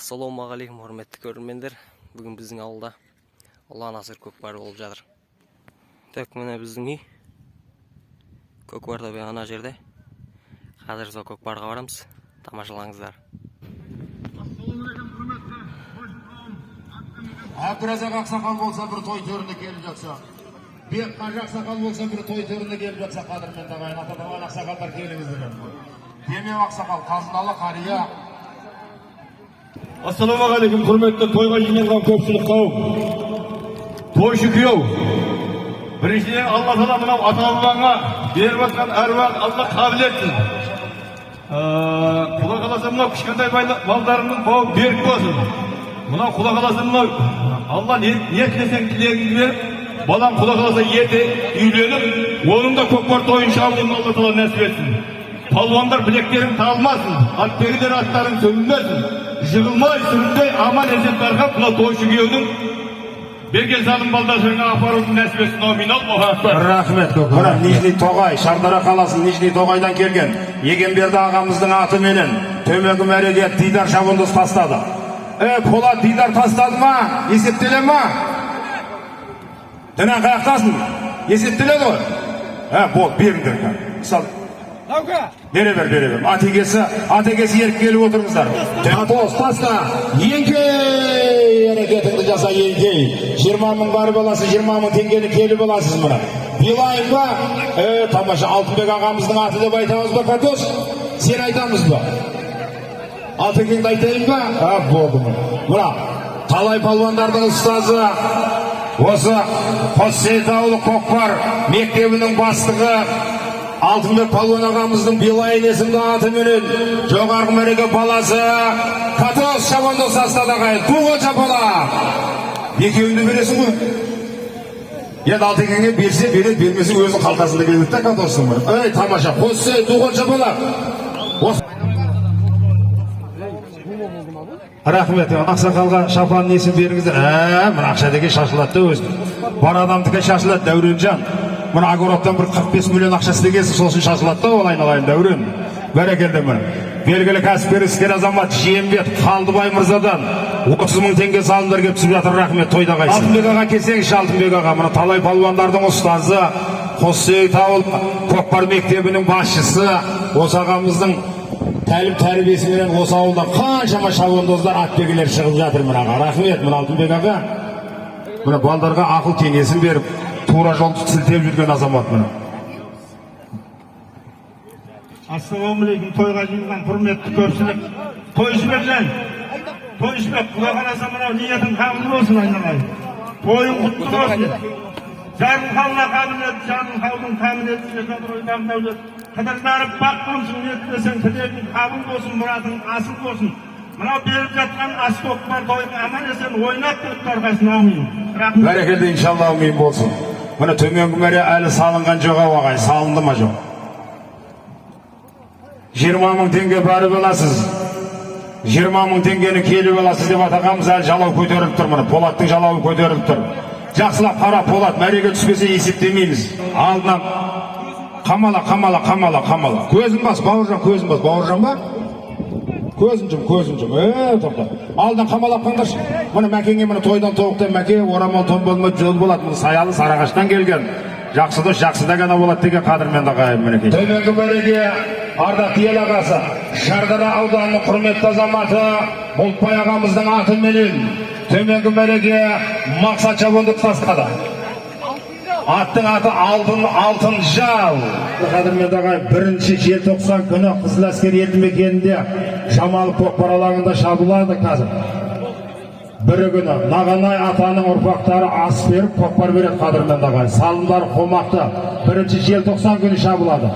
Assalamualaikum hürmetli görünmenler. Bugün bizning avulda Allah'ın asır kökbari болып жатыр. Так, мына біздің үй. Көкбарда бе ана жерде. Қазір сол көкбарға барамыз. Тамашалаңыздар. Abdurazak Aksakal bolsa bir toy töründe gelip жатса. Bek Қажы Ақсақал болса bir toy töründe gelip жатса қадірмен тағайын ататаған ақсақалдар келіңіздер. Демеу Ақсақал, Қазыналы қария. Ассалаумағалейкум, құрметті тойға жиналған көпшілік қауым. Тойшы күйеу. Біріншіден Алла тағала мынау ата-бабаңа беріп жатқан әруақ Алла қабыл етсін. Құда қаласа мынау кішкентай балдарының бауы берік болсын. Мынау құда қаласа мынау Алла не тілесең тілегіңді беріп, балам құда қаласа ерте үйленіп, оның да көкбар тойын шалуын Алла тағала нәсіп етсін. Палуандар білектерін талмасын, атбегілер аттарын сөнмесін. Жығылмай, сүрінбей, аман есен тарқап, мына тойшы күйеудің берген залым балдашыңа апарудың нәсіп етсін. Амин. Аллаху акбар. Рахмет көкбар. Мына Нижний Тоғай, Шардара қаласы Нижний Тоғайдан келген Егенберді ағамыздың аты менен төменгі мәреге Дидар шабындыз тастады. Полат Дидар тастады ма? Есептеле ма? Дінен қаяқтасын? Есептеледі ғой? Бол, беріңдер. Бере бер. Атекесі еріп келіп отырыңыздар. Атос, таста. Еңкей! Әрекетіңді жаса еңкей. 20 мың бары баласы, 20 мың теңгені келіп аласыз мұна. Билайын ба? Тамаша, Алтынбек ағамыздың аты деп айтамыз ба, Катос? Сен айтамыз ба? Алтынбекті айтайын ба? Болды мұна. Мұна, талай палуандардың ұстазы. Осы Қоссейіт ауылы Көкбар мектебінің бастығы Алтынбек палуан ағамыздың Билайын есімді аты менен жоғарғы мәреге баласы Катос шабандоз астадағай туғанша бала. Екеуіңді бересің ғой? Енді Алтынбекке берсе береді, бермесе өзінің қалтасында келеді да Катостың бір. Тамаша, Қоссейіт туғанша бала. Рахмет, Ақсақалға шапанын есін беріңіздер. Мұна ақша деген шашылады да өзін. Бар адамдыға шашылады, Дәуренжан. Мұна Агороттан бір 45 миллион ақшасы дегесі сосын шашылады да, ол айналайын Дәурен. Бәрекелді мұна. Белгілі кәсіпкер іскер азамат Жиембет Қалдыбай мырзадан 30 мың теңге салымдар кеп түсіп жатыр. Рахмет, тойда қайсы. Алтынбек аға келсеңізші, Алтынбек аға. Мұна талай палуандардың ұстазы, Қоссейіт ауылы Көкбар мектебінің басшысы, осы ағамыздың тәлім тәрбиесімен осы ауылдан қаншама шабандоздар атбегілер шығып жатыр мұнаға. Рахмет, мұна Алтынбек аға. Мұна балдарға ақыл кеңесін беріп, тура жолды сілтеп жүрген азамат мұна. Ассалаумағалейкум, тойға жиналған құрметті көпшілік. Тойшыбекжан, Тойшыбек, құда қаласа мынау ниетің қабыл болсын айналайын. Тойың құтты болсын. Жарың қалына қабыл ет, жаның қалдың қабыл ет, шекадыройдан дәулет. Қыдырдарып бақ болсын, ниеттесең тілегің қабыл болсын, мұратың асыл болсын. Мынау беріп жатқан ас көкбар тойың аман есен ойнап тұрып қайсын. Амин. Бәрекелді, иншалла, амин болсын. Мұны төменгі мәре әлі салынған жоқ ағай, салынды ма жоқ? 20 мың теңге бәрі боласыз. 20 мың теңгені келіп аласыз деп атағамыз әлі жалау көтеріліп тұр мұны. Полаттың жалауы көтеріліп тұр. Жақсылап қара Полат, мәреге түспесе есептемейміз. Алдынан қамала. Көзін бас, Бауыржан ба? Көзін жым. Тоқта. Алдан қамалап қаңдаршы. Мұны мәкеңе мұны тойдан тоғықтай мәке, орамал тон болмайды, жол болады. Мұны Саялы Сарағаштан келген. Жақсы дос, жақсыда ғана болады деген қадірмен дағайын мінекей. Төменгі мәреге ардақ ел ағасы, Шардара ауданының құрметті азаматы Бұлтбай ағамыздың аты менен төменгі мәреге мақсат шабандоз тастады. Аттың аты Алтын Жал. Қадірмен дағайын, 1 желтоқсан күні Қызыл әскер елді мекенінде Жамалы Көкбар алаңында шабылады қазір. Бірі күні Нағанай атаның ұрпақтары ас беріп көкбар береді. Қадірмен дағайын, салымдар қомақты 1 желтоқсан күні шабылады.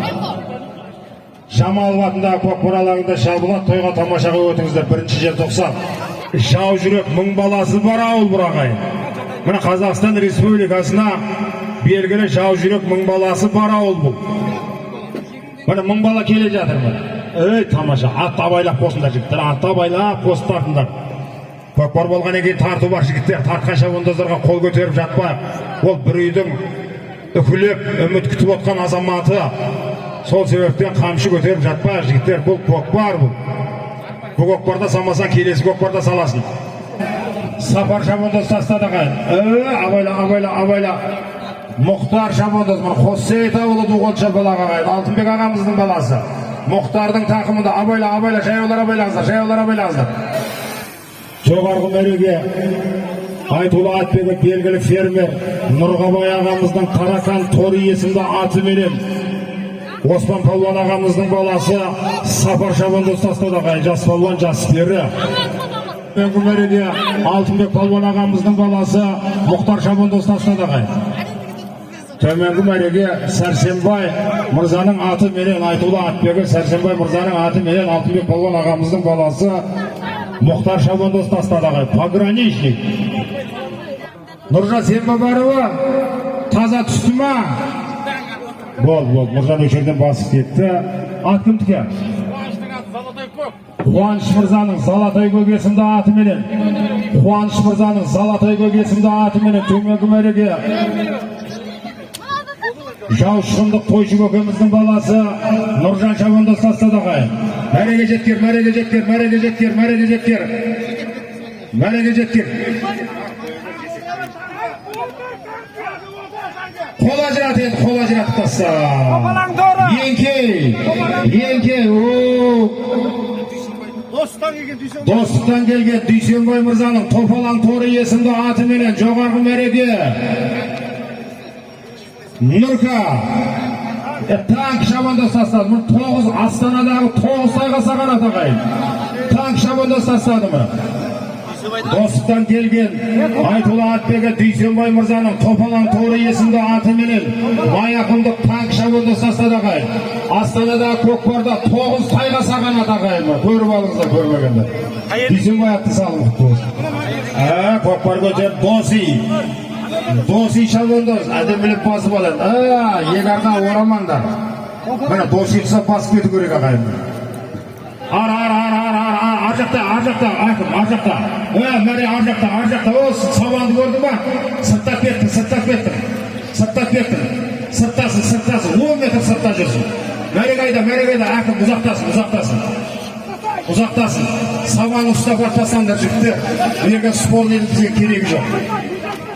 Жамалов атындағы Көкбар алаңында шабылады. Тойға тамашаға өтіңіздер. 1 желтоқсан. Жау жүрек мың баласы бар ауыл бір ағайын. Мына Қазақстан Республикасына белгілі жау жүрек мың баласы бар ауыл бұл. Мына мың бала келе жатыр мұны. Тамаша, атты абайлап қосындар жігіттер, атты абайлап қосып тартындар. Көкбар болған екен тарту бар жігіттер, тартқан шабандоздарға қол көтеріп жатпай. Ол бір үйдің үкілеп үміт күтіп отқан азаматы. Сол себептен қамшы көтеріп жатпай жігіттер, бұл Көкбар бұл. Bu көкпарда салмасаң келесі көкпарда саласың. Сапар шабандоз тастады ағайын. Абайла. Мұхтар шабандоз, мына Қоссейіт ауылы Дуғолша балаға ағайын. Алтынбек ағамыздың баласы. Мұхтардың тақымында абайла, жаяулар абайлаңыздар. Жоғарғы мәреге Айтулы Атбегі белгілі фермер Нұрғабай ағамыздың Қарақан Торы есімді аты менен Оспан Палуан ағамыздың баласы Сапар шабандоз тастады ағайын. Жас палуан, жас пері. Төменгі мәреге Алтынбек Палуан ағамыздың баласы Мұхтар шабандоз тастады ағайын. Төменгі мәреге Сәрсенбай мырзаның аты менен Айтулы Атбегі Сәрсенбай мырзаның аты менен Алтынбек Палуан ағамыздың баласы Мұхтар шабандоз тастады ағайын. Пограничник. Нұржан Сембабарова таза түсті ма? Болды. Нұржан өшерден басып кетті. Ат кімдікі? Қуаныш мырзаның Золотой көк есімді аты менен. Қуаныш мырзаның Золотой көк есімді аты менен төменгі мәреге Жаушқындық Тойшы көкеміздің баласы Нұржан шабандоз тастады ағайын. Мәреге жеткер. Қол ажыратып тастады. Еңке. Достықтан келген Дүйсенбай мырзаның Топалаң Торы есімді аты менен жоғарғы мәреге Нұрка танк шабандоз тастады. Астанадағы 9 тайға сағанат ағайын. Танк шабандоз тастады ма? Достықтан келген Айтулы Атбегі Дүйсенбай мырзаның Топалаң Торы есімді аты менен Майақындық танк шабандоз тастады ағайын. Астанадағы көкпарда 9 тайға сағанат ағайын. Көріп алыңыздар, көрмегендер. Дүйсенбай атты салып көкпар көтер Доси шабандоз әдемілік басып алады. Егарға орамаңдар. Міне Доси тұса басып кету керек ағайын. Ар жақта. Мәре ар жақта. О, сабанды көрді ма? Сырттап кеттің. Сырттасың. 10 метр сыртта жүрсің. Мәре қайда, әкім ұзақтасын. Сабан ұстап атпасаңдар жігіттер. Мерген спор елімізге керегі жоқ.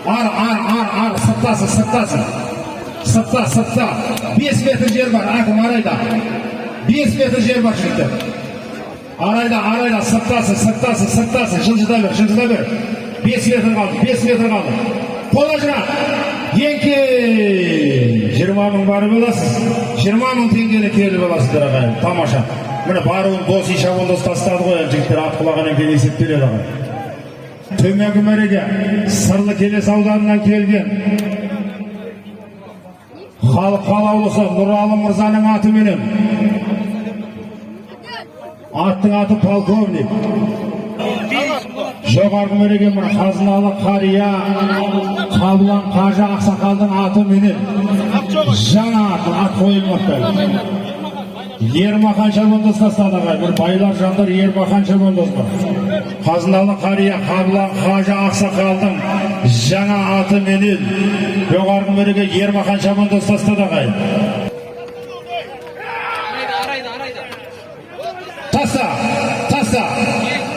Ар, сыртта. 5 метр жер бар, әкім арайда. 5 метр жер бар жігіттер. Арайда, сырттасын. Жылжыда бер. 5 метр қалды. Қол ажырат. Еңке. 20 мың барып боласыз. 20 мың теңгені келіп боласыздар ағайын. Тамаша. Міне баруын Доси шабандоз тастады ғой, жігіттер ат құлағаннан кейін есептеледі ағайын. Төменгі мәреге Сырлы Келес ауданынан келген халық қалаулысы Нұралы мырзаның аты менен. Аттың аты полковник. Жоғарғы мәреге Қазыналы қария Қабылан Қажы ақсақалдың аты менен жаңа ат қойылмақта. Ермахан шабандоз тастады ағайын. Бір байлар жандар Ермахан шабандоз бар. Қазыналы қария Қабылан Қажы ақсақалдың жаңа аты менен жоғарғы мәреге Ермахан шабандоз тастады ағайын. Таста.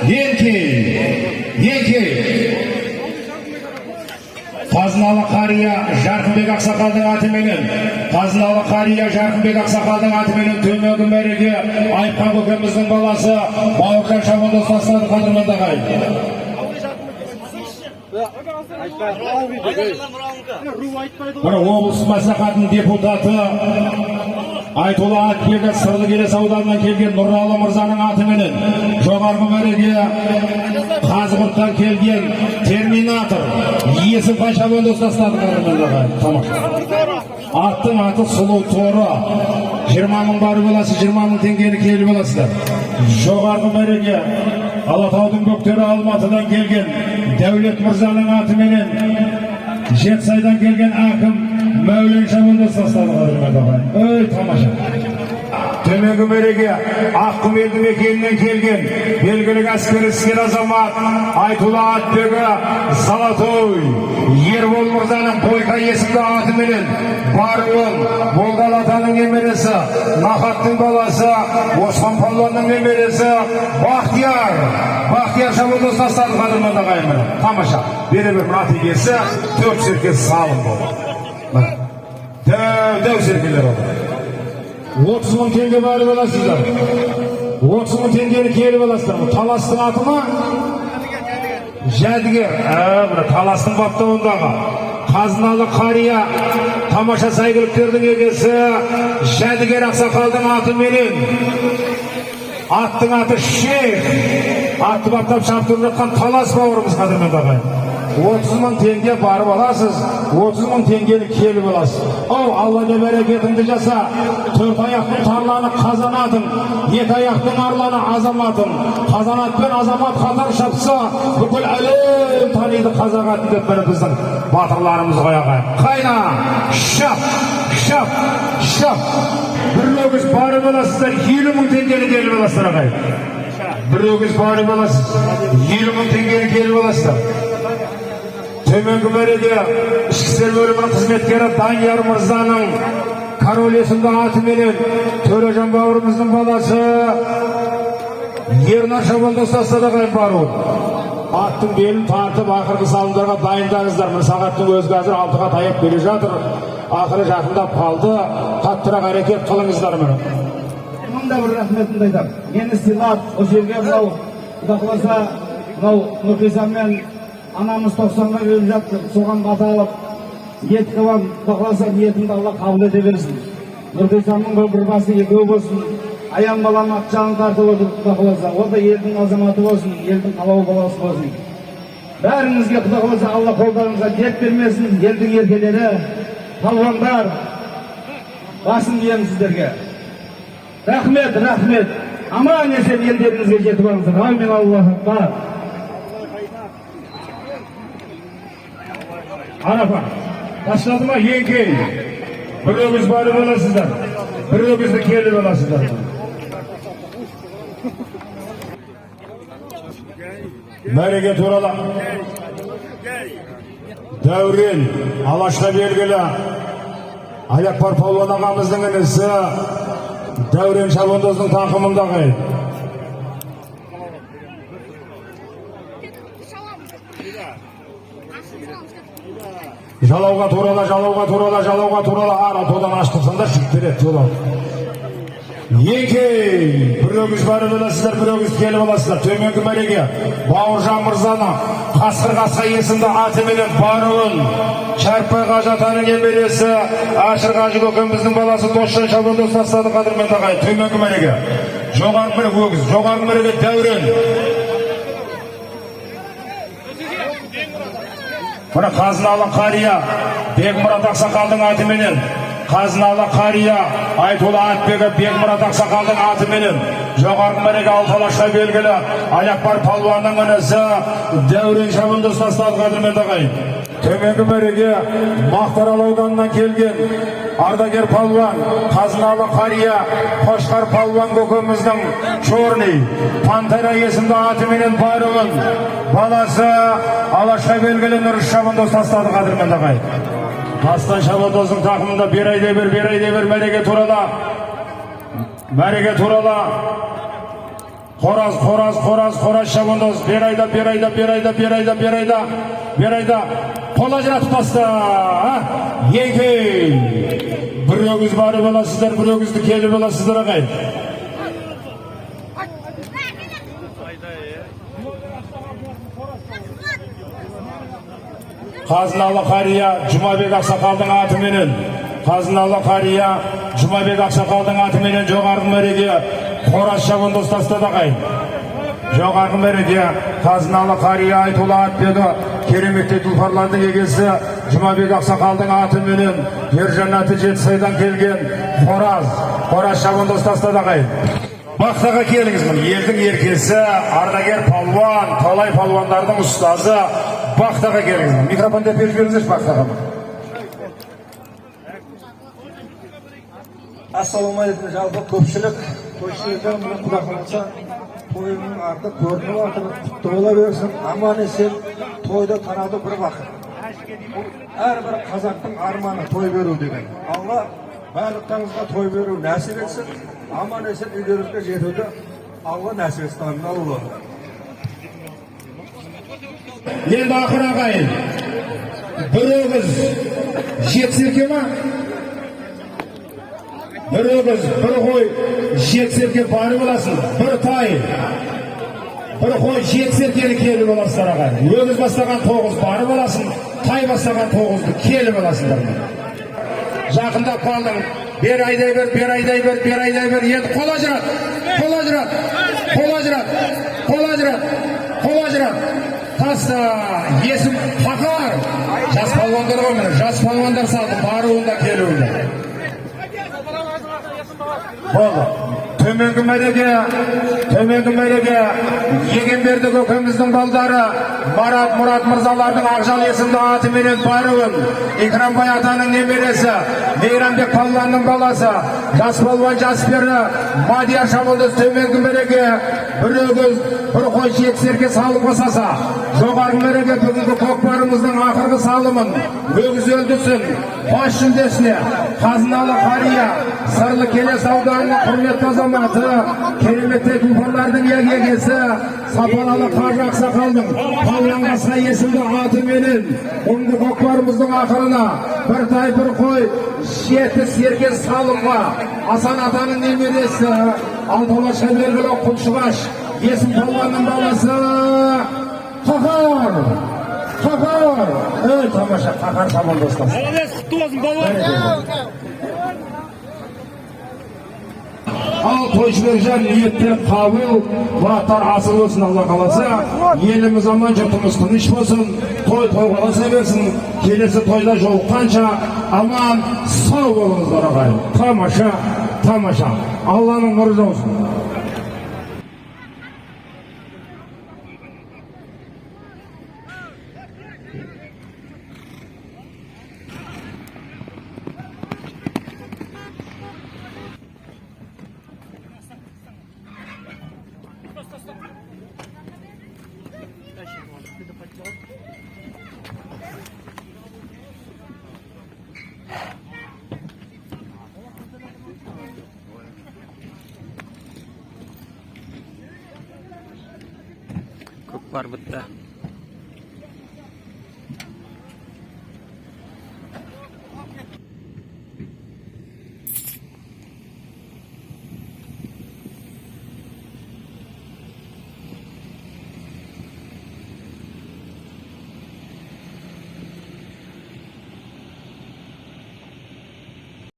Еңке. Қазыналы қария Жарқынбек ақсақалдың аты менен. Төменгі мәреге Айқан көкеміздің баласы Бауыржан шабандоз тастады қадірменді ағайын. Мына облыс мәслихатының депутаты Айтулы Атбегі Сырлы Келес ауданынан келген Нұралы мырзаның аты менен жоғарғы мәреге Қазығұрттан келген терминатор Есімхан шабандоз тастады қадірменді ағайын. Аттың аты Сұлу Торы. 20 мың барып боласыз, 20 мың теңгені келіп боласыздар. Жоғарғы мәреге Алатаудың бөктері Алматыдан келген Дәулет мырзаның аты менен Жетісайдан келген әкім Мәулен шабандоз тастады қадірменді ағайын. Ой, тамаша. Төменгі мәреге Аққұм елді мекенінен келген белгілі әскери іскер азамат Айтулы Атбегі Золотой Ербол Мырзаның Бойқа есімді атыменен баруын Болғал атаның немересі Нахаттың баласы Осман Палуанның немересі Бақтияр шабуылды тастады қадырман ағайын. Тамаша. Бере-бір ат егесі 4 серкесі салым болды. Дәу серкелер олды. 30 мың теңге бәрі боласыздар. 30 мың теңгені келіп боласыздар. Таластың аты ма? Жәдігер. Таластың баптауындағы қазыналы қария тамаша сәйгіліктердің егесі Жәдігер ақсақалдың аты менен. Аттың аты Шейх. Атты баптап шаптырып жатқан Талас бауырымыз қадірмен ағайын. 30 мың теңге барып аласыз, 30 мың теңгені келіп аласыз. Алла не берекетіңді жаса. 4 аяқтың тарланы қазанатың, 2 аяқтың арланы азаматың. Қазанат пен азамат қатар шапса, бүкіл әлем таниды қазақ атын деп бір біздің батырларымыз ғой ағайын. Қайна, шап. Бір өгіз барып аласыздар, 50 мың теңгені келіп аласыздар ағайын. Бір өгіз барып аласыз, 50 мың теңгені келіп аласыздар. Төменгі мәреге ішкі істер бөлімінің қызметкері Данияр Мырзаның Король есімді атыменен Төлежан бауырымыздың баласы Ернар шабуылды ұстастады қайын бару. Аттың белін тартып ақырғы салымдарға дайындаңыздар. Бір сағаттың өзі қазір 6-ға таяп келе жатыр. Ақыры жақындап қалды. Қаттырақ әрекет қылыңыздар мені. Мұнда бір рахметімді айтам. Мені сыйлап, осы жерге мынау Құда қаласа мынау Нұрқисанмен анамыз 90-ға өліп жатты. Соған бата алып, ниет қылам, Құда қаласа ниетімді Алла қабыл ете берсін. Нұрқисанның бір басы екеу болсын. Аян балам ат жағын тартып отыр Құда қаласа. Ол да елдің азаматы болсын, елдің қалауы баласы болсын. Бәріңізге Құда қаласа Алла қолдарыңызға дерт бермесін. Елдің еркелері, палуандар, басын деймін сіздерге. Рахмет. Аман есен елдеріңізге жетіп алыңыздар. Амин Аллах'a. Арафа, ташлады ма еңкей? Бір өгіз барып аласыздар. Бір өгізді келіп аласыздар. Мәреге туралы Дәурен, Алашта белгілі Аякпар Палуан ағамыздың інісі Дәурен Шабандоздың тақымындағы. Жалауға турала ара тодан аштықсанда шүктерет жолау. Екей, бір өгіз барып аласыздар, бір өгіз келіп аласыздар. Төменгі мәреге Бауыржан Мырзаның Қасқыр есімді атыменен баруын Шәрпай Қажатаның емересі Ашыр Қажы көкеміздің баласы Досжан Шабандоз тастады қадірмен тағай. Төменгі мәреге жоғарғы мәреге өгіз, жоғарғы мәреге Дәурен. Бұны қазыналы қария Бекмұрат ақсақалдың атыменен, қазыналы қария Айтулы Атбегі Бекмұрат ақсақалдың атыменен, жоғарғы мәреге Алталашқа белгілі Аякпар Палуанның інісі Дәурен Шабандоз тастады қадірмен ағайын. Төменгі мәреге Мақтарал ауданынан келген ардагер палуан, қазыналы қария Қошқар палуан көкеміздің Чорный Пантера есімді атыменен баруын баласы Алашқа белгілі Нұрыш Шабандоз тастады қадірмен ағайын. Тастан Шабандоздың тақымында берайде бір мәреге турала Қораз Шабандоз берайда қола жыратып басты. Еңкей, бір өгіз барып аласыздар, бір өгізді келіп аласыздар ағайын. Қазыналы қария Жұмабек ақсақалдың атыменен, жоғарғы мәреге Қораз Шабандоз тастады ағайын. Жоғарғы мәреге қазыналы қария Айтулы Атбегі кереметті тұлпарлардың егесі Жұмабек ақсақалдың атыменен Ержанаты Жетісайдан келген Қораз Шабандоз тастады ағайын. Бақтаға келіңіз, елдің еркесі, ардагер палуан, талай палуандардың ұстазы. Бақтаға келіңіз, микрофонды беріп беріңіздерші Бақтаға. Assalomualaikum жалпы көпшілік көпшіліктен мына құда қаласа тойының арты көрініп жатыр, құтты бола берсін, аман есен тойды тарады бір бақыт. Бұл әрбір қазақтың арманы той беру деген. Алла барлықтарыңызға той беру нәсіп етсін, аман есен үйлеріңізге жетуді Алла нәсіп етсін. Алла. Енді ақыр ағайын, бір өгіз жетсерке ма? Bir өгіз, bir қой жетсерке бары боласын, bir тай, bir қой жетсеркені келі боласыздар ағайын. Өгіз бастаған 9 бары боласын, тай бастаған 9-ды келі боласыздар. Жақындап қалдың, бер айдай бер, бер айдай бер, бер айдай бер, енді қол ажырат, қол ажырат, қол ажырат, қол ажырат, қол ажырат. Таста, есім Тақар, жас палуандар ғой міне, жас палуандар салды, баруында келуінде. Болды. Төменгі мәреге Егенберді көкеміздің балдары Марат Мұрат мырзалардың Ақжал есімді атыменен баруын, Икрамбай атаның немересі, Мейрамбек палуанның баласы, жас палуан Жаспері, Мадияр Шамылдыз төменгі мәреге бір өгіз, бір қой жетсерке салып қосаса, жоғарғы мәреге бүгінгі көкбарымыздың ақырғы салымын, өгіз өлдісін, бас жүлдесіне, қазыналы қария, сырлы келес ауданының құрметті азаматы, кереметті тұлпарлардың егесі, сапаралы қажы ақсақалдың палуанға сай есімді атыменен бүгінгі көкбарымыздың ақырына бір тай бір қой жеті серке салымға Асан атаның немересі Алталашқа бергілі Құлшығаш есім палуанның баласы Қақар. Тамаша, Қақар саман достас. Құтты болсын балуан. Ал тойшылар жан ниеттер қабыл, мұраттар асыл болсын Алла қаласа, еліміз аман, жұртымыз тыныш болсын, той қаласа берсін, келесі тойда жолыққанша аман, сау болыңыздар ағайын. Тамаша. Алланың нұры жаусын. Көкпар бітті.